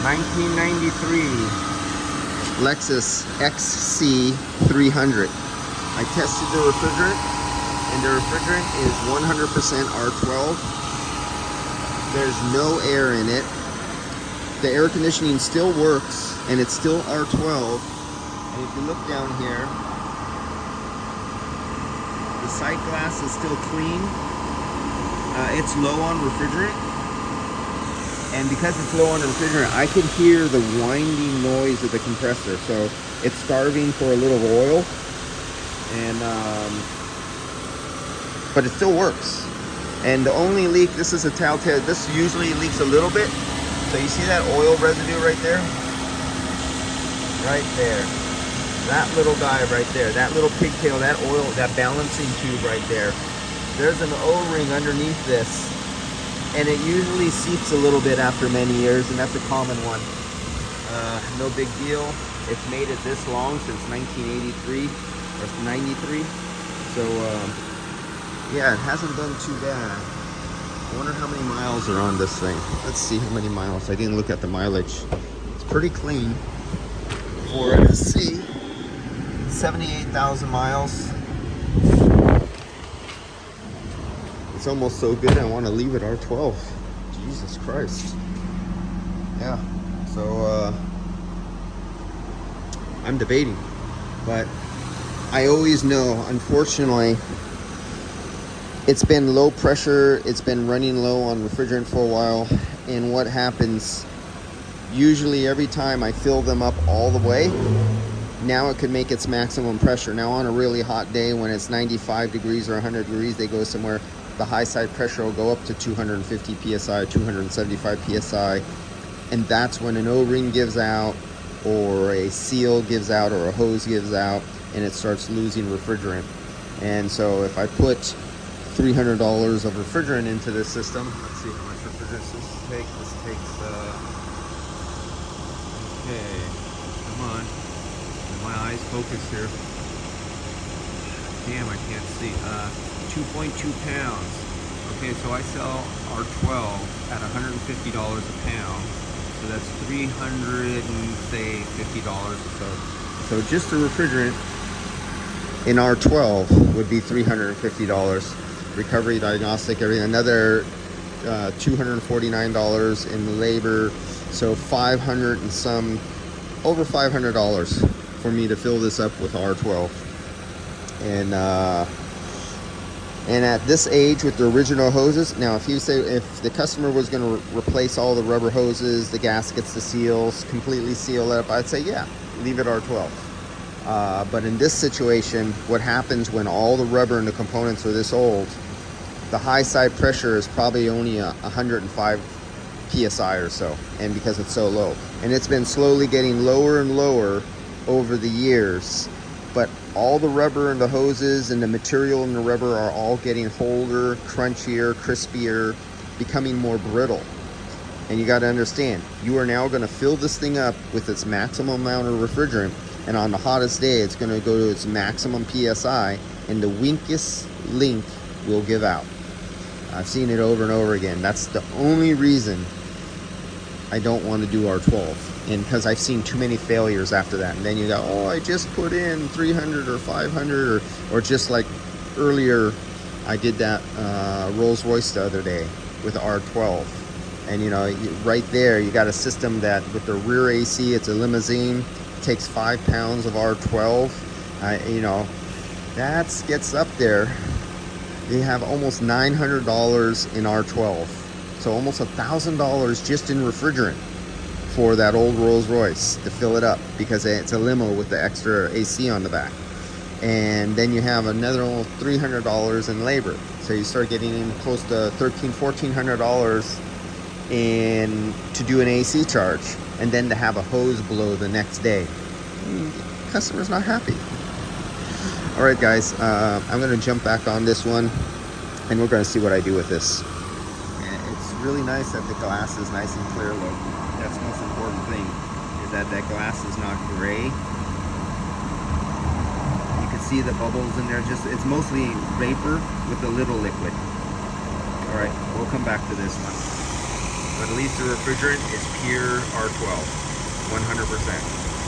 1993 Lexus SC300. I tested the refrigerant, and the refrigerant is 100% R12. There's no air in it. The air conditioning still works, and it's still R12. And if you look down here, the side glass is still clean. It's low on refrigerant. And because it's low on refrigerant, I can hear the winding noise of the compressor. So it's starving for a little oil, and but it still works. And the only leak, this is a telltale, this usually leaks a little bit. So you see that oil residue right there? Right there. That little guy right there, that little pigtail, that oil, that balancing tube right there. There's an O-ring underneath this. And it usually seeps a little bit after many years, and that's a common one. No big deal. It's made it this long, since 1983 or 93. So yeah, it hasn't done too bad. I wonder how many miles are on this thing. Let's see how many miles. I didn't look at the mileage. It's pretty clean for a SC. 78,000 miles. It's almost so good I want to leave it R12. Jesus Christ. Yeah. So I'm debating, but I always know, unfortunately, it's been low pressure, it's been running low on refrigerant for a while, and what happens, usually every time I fill them up all the way, now it could make its maximum pressure. Now on a really hot day when it's 95 degrees or 100 degrees, they go somewhere, the high side pressure will go up to 250 psi, 275 psi, and that's when an O-ring gives out, or a seal gives out, or a hose gives out, and it starts losing refrigerant. And so if I put $300 of refrigerant into this system, let's see how much refrigerant this takes. This takes, okay, come on, my eyes focus here. Damn, I can't see. 2.2 pounds. Okay, so I sell R12 at $150 a pound. So that's $350 or so. So just the refrigerant in R12 would be $350. Recovery, diagnostic, everything. Another $249 in labor. So $500 and some, over $500 for me to fill this up with R12. And at this age with the original hoses, now if the customer was going to replace all the rubber hoses, the gaskets, the seals, completely seal it up, I'd say, yeah, leave it R12. But in this situation, what happens when all the rubber and the components are this old, the high side pressure is probably only 105 psi or so, and because it's so low. And it's been slowly getting lower and lower over the years. But all the rubber and the hoses and the material in the rubber are all getting holder, crunchier, crispier, becoming more brittle. And you got to understand, you are now going to fill this thing up with its maximum amount of refrigerant, and on the hottest day, it's going to go to its maximum PSI, and the weakest link will give out. I've seen it over and over again. That's the only reason I don't want to do R12. And because I've seen too many failures after that. And then you go, oh, I just put in 300 or 500, or just like earlier, I did that Rolls-Royce the other day with R12. And you know, right there, you got a system that with the rear AC, it's a limousine, takes 5 pounds of R12. You know, that gets up there. They have almost $900 in R12. So almost $1,000 just in refrigerant for that old Rolls-Royce to fill it up, because it's a limo with the extra AC on the back. And then you have another almost $300 in labor. So you start getting in close to $1,400 in to do an AC charge, and then to have a hose blow the next day. Customer's not happy. All right, guys, I'm going to jump back on this one, and we're going to see what I do with this. And it's really nice that the glass is nice and clear. Look, that's the most important thing, is that glass is not gray. You can see the bubbles in there. It's mostly vapor with a little liquid. All right, we'll come back to this one. but at least the refrigerant is pure R12, 100%.